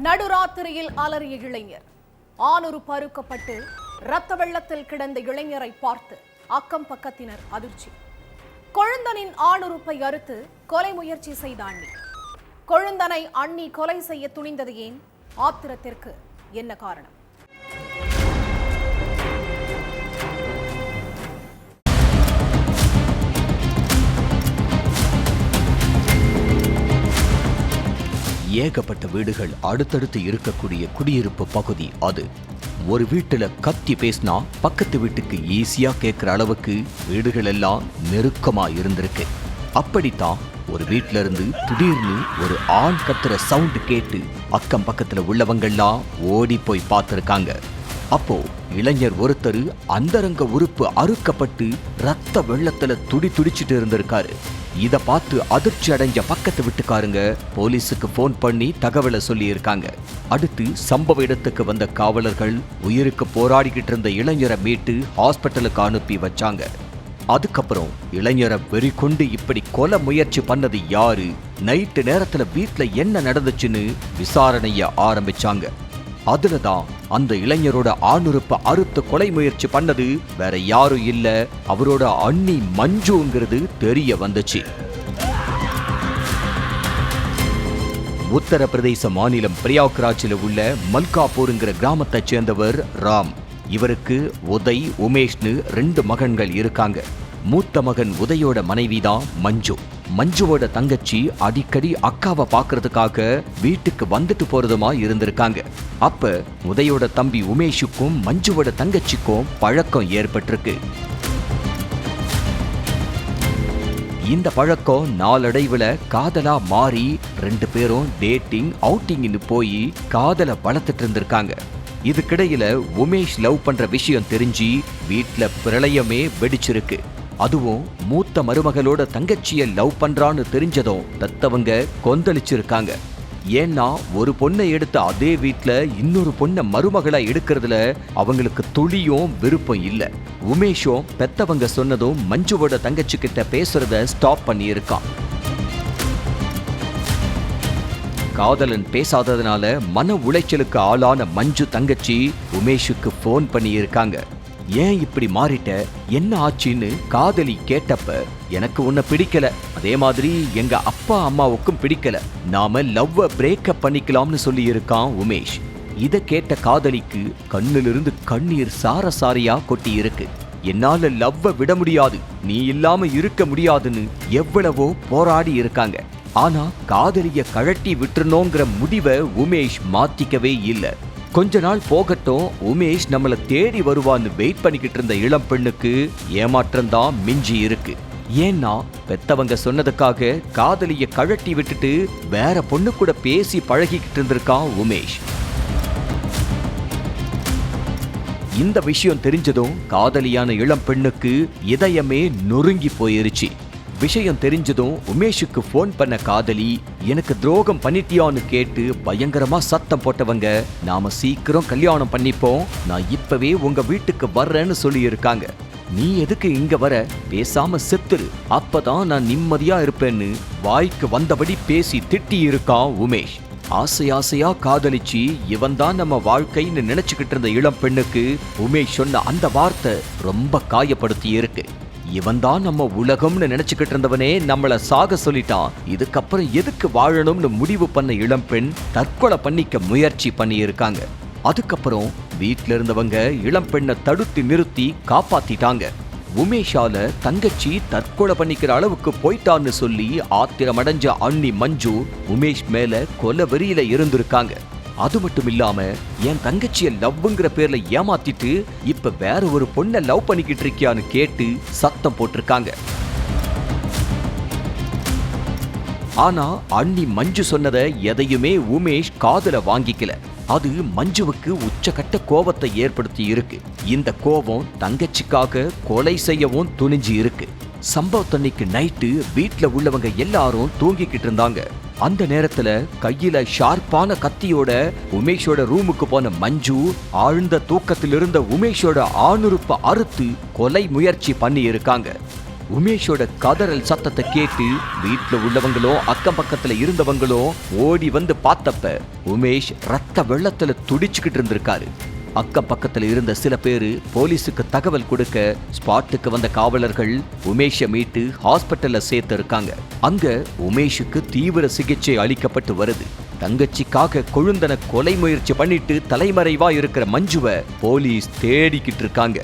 நடுராத்திரியில் அலறிய இளைஞர். ஆணுறு பருக்கப்பட்டு இரத்த வெள்ளத்தில் கிடந்த இளைஞரை பார்த்து அக்கம் பக்கத்தினர் அதிர்ச்சி. கொழுந்தனின் ஆணுறுப்பை அறுத்து கொலை முயற்சி செய்த அண்ணி. கொழுந்தனை அண்ணி கொலை செய்ய துணிந்தது ஏன்? ஆத்திரத்திற்கு என்ன காரணம்? ஏகப்பட்ட வீடுகள் அடுத்தடுத்து இருக்கக்கூடிய குடியிருப்பு பகுதி அது. ஒரு வீட்டுல கத்தி பேசினா பக்கத்து வீட்டுக்கு ஈஸியா கேட்கிற அளவுக்கு வீடுகள் எல்லாம் நெருக்கமா இருந்திருக்கு. அப்படித்தான் ஒரு வீட்டுல இருந்து திடீர்னு ஒரு ஆண் கத்துற சவுண்ட் கேட்டு அக்கம் பக்கத்துல உள்ளவங்கெல்லாம் ஓடி போய் பார்த்திருக்காங்க. அப்போ இளைஞர் ஒருத்தர் அந்தரங்க உறுப்பு அறுக்கப்பட்டு ரத்த வெள்ளத்துல துடிச்சிட்டு இருந்திருக்காரு. இத பார்த்து அதிர்ச்சி அடைஞ்ச பக்கத்து வீட்டுக்காரங்க போலீஸுக்கு போன் பண்ணி தகவலை சொல்லி இருக்காங்க. அடுத்து சம்பவ இடத்துக்கு வந்த காவலர்கள் உயிருக்கு போராடிக்கிட்டு இருந்த இளைஞரை மீட்டு ஹாஸ்பிட்டலுக்கு அனுப்பி வச்சாங்க. அதுக்கப்புறம் இளைஞரை வெறி கொண்டு இப்படி கொலை முயற்சி பண்ணது யாரு, நைட்டு நேரத்துல வீட்டுல என்ன நடந்துச்சுன்னு விசாரணைய ஆரம்பிச்சாங்க. அதுலதான் அந்த இளைஞரோட ஆணுறுப்ப அறுத்து கொலை முயற்சி பண்ணது வேற யாரும் இல்ல, அவரோட அண்ணி மஞ்சுங்கிறது தெரிய வந்துச்சு. உத்தரப்பிரதேச மாநிலம் பிரயாக்ராஜில் உள்ள மல்காப்பூருங்கிற கிராமத்தை சேர்ந்தவர் ராம். இவருக்கு உதய், உமேஷ்னு 2 மகன்கள் இருக்காங்க. மூத்த மகன் உதயோட மனைவிதான் மஞ்சு. மஞ்சுவோட தங்கச்சி அடிக்கடி அக்காவை பாக்குறதுக்காக வீட்டுக்கு வந்துட்டு போறதுமா இருந்திருக்காங்க. அப்ப உதயோட தம்பி உமேஷுக்கும் மஞ்சுவோட தங்கச்சிக்கும் பழக்கம் ஏற்பட்டிருக்கு. இந்த பழக்கம் நாளடைவுல காதலா மாறி 2 பேரும் டேட்டிங், அவுட்டிங்னு போய் காதலை வளர்த்துட்டு இருந்திருக்காங்க. இதுக்கிடையில உமேஷ் லவ் பண்ற விஷயம் தெரிஞ்சு வீட்டுல பிரளயமே வெடிச்சிருக்கு. அதுவும் மூத்த மருமகளோட தங்கச்சிய லவ் பண்றான்னு தெரிஞ்சதும் தத்தவங்க கொந்தளிச்சிருக்காங்க. ஏன்னா ஒரு பொண்ணை எடுத்த அதே வீட்டுல இன்னொரு பொண்ணை மருமகளா எடுக்கிறதுல அவங்களுக்கு துளியும் விருப்பம் இல்ல. உமேஷும் பெத்தவங்க சொன்னதும் மஞ்சுவோட தங்கச்சி கிட்ட பேசுறத ஸ்டாப் பண்ணி இருக்கான். காதலன் பேசாததுனால மன உளைச்சலுக்கு ஆளான மஞ்சு தங்கச்சி உமேஷுக்கு போன் பண்ணி இருக்காங்க. ஏன் இப்படி மாறிட்ட, என்ன ஆச்சுன்னு காதலி கேட்டப்ப, எனக்கு உன்னை பிடிக்கல, அதே மாதிரி எங்க அப்பா அம்மாவுக்கும் பிடிக்கல, நாம லவ்வ பிரேக்கப் பண்ணிக்கலாம்னு சொல்லி இருக்கான் உமேஷ். இத கேட்ட காதலிக்கு கண்ணிலிருந்து கண்ணீர் சாரசாரியா கொட்டி இருக்கு. என்னால லவ்வ விட முடியாது, நீ இல்லாம இருக்க முடியாதுன்னு எவ்வளவோ போராடி இருக்காங்க. ஆனா காதலிய கழட்டி விட்டுறணுங்கிற முடிவை உமேஷ் மாத்திக்கவே இல்லை. கொஞ்ச நாள் போகட்டும், உமேஷ் நம்மள தேடி வருவான்னு வெயிட் பண்ணிக்கிட்டு இருந்த இளம் பெண்ணுக்கு ஏமாற்றம் தான் மிஞ்சி இருக்கு. ஏன்னா பெத்தவங்க சொன்னதுக்காக காதலிய கழட்டி விட்டுட்டு வேற பொண்ணு கூட பேசி பழகிக்கிட்டு இருந்திருக்கான் உமேஷ். இந்த விஷயம் தெரிஞ்சதும் காதலியான இளம் பெண்ணுக்கு இதயமே நொறுங்கி போயிருச்சு. விஷயம் தெரிஞ்சதும் உமேஷுக்கு போன் பண்ண காதலி, எனக்கு துரோகம் பண்ணிட்டியான்னு கேட்டு பயங்கரமா சத்தம் போட்டவங்க, நாம சீக்கிரம் கல்யாணம் பண்ணிப்போம், நான் இப்பவே உங்க வீட்டுக்கு வர்றேன்னு சொல்லி இருக்காங்க. நீ எதுக்கு இங்க வர, பேசாம செத்துரு, அப்பதான் நான் நிம்மதியா இருப்பேன்னு வாய்க்கு வந்தபடி பேசி திட்டி இருக்கான் உமேஷ். ஆசையா காதலிச்சு இவன் தான் நம்ம வாழ்க்கைன்னு நினைச்சுக்கிட்டு இருந்த இளம் பெண்ணுக்கு உமேஷ் சொன்ன அந்த வார்த்தை ரொம்ப காயப்படுத்தி இருக்கு. இவன் தான் நம்ம உலகம்னு நினைச்சுக்கிட்டு இருந்தவனே நம்மள சாக சொல்லிட்டான், இதுக்கப்புறம் எதுக்கு வாழணும்னு முடிவு பண்ண இளம் பெண் தற்கொலை பண்ணிக்க முயற்சி பண்ணி இருக்காங்க. அதுக்கப்புறம் வீட்டுல இருந்தவங்க இளம் பெண்ணை தடுத்து நிறுத்தி காப்பாத்திட்டாங்க. உமேஷால தங்கச்சி தற்கொலை பண்ணிக்கிற அளவுக்கு போயிட்டான்னு சொல்லி ஆத்திரமடைஞ்ச அண்ணி மஞ்சு உமேஷ் மேல கொலை வெறியில இருந்திருக்காங்க. அது மட்டும் இல்லாம என் தங்கச்சிய லவ்ங்கிற பேர்ல ஏமாத்திட்டு இப்ப வேற ஒரு பொண்ணை லவ் பண்ணிக்கிட்டு இருக்கியான்னு கேட்டு சத்தம் போட்டிருக்காங்க. ஆனா அண்ணி மஞ்சு சொன்னதை எதையுமே உமேஷ் காதுல வாங்கிக்கல. அது மஞ்சுவுக்கு உச்சகட்ட கோபத்தை ஏற்படுத்தி இருக்கு. இந்த கோபம் தங்கச்சிக்காக கொலை செய்யவும் துணிஞ்சு இருக்கு. சம்பவத்தன்னைக்கு நைட்டு வீட்டுல உள்ளவங்க எல்லாரும் தூங்கிக்கிட்டு இருந்தாங்க. அந்த நேரத்துல கையில ஷார்ப்பான கத்தியோட உமேஷோட ரூமுக்கு போன மஞ்சு ஆழ்ந்த தூக்கத்தில் இருந்த உமேஷோட ஆணுறுப்ப அறுத்து கொலை முயற்சி பண்ணி இருக்காங்க. உமேஷோட கதறல் சத்தத்தை கேட்டு வீட்டுல உள்ளவங்களோ அக்கம் பக்கத்துல இருந்தவங்களோ ஓடி வந்து பார்த்தப்ப உமேஷ் ரத்த வெள்ளத்துல துடிச்சுக்கிட்டு இருந்திருக்காரு. அக்கம் பக்கத்துல இருந்த சில பேரு போலீஸுக்கு தகவல் கொடுக்க ஸ்பாட்டுக்கு வந்த காவலர்கள் உமேஷை மீட்டு ஹாஸ்பிட்டல்ல சேர்த்து இருக்காங்க. அங்க உமேஷுக்கு தீவிர சிகிச்சை அளிக்கப்பட்டு வருது. தங்கச்சிக்காக கொழுந்தனை கொலை முயற்சி பண்ணிட்டு தலைமறைவா இருக்கிற மஞ்சுவை போலீஸ் தேடிக்கிட்டு இருக்காங்க.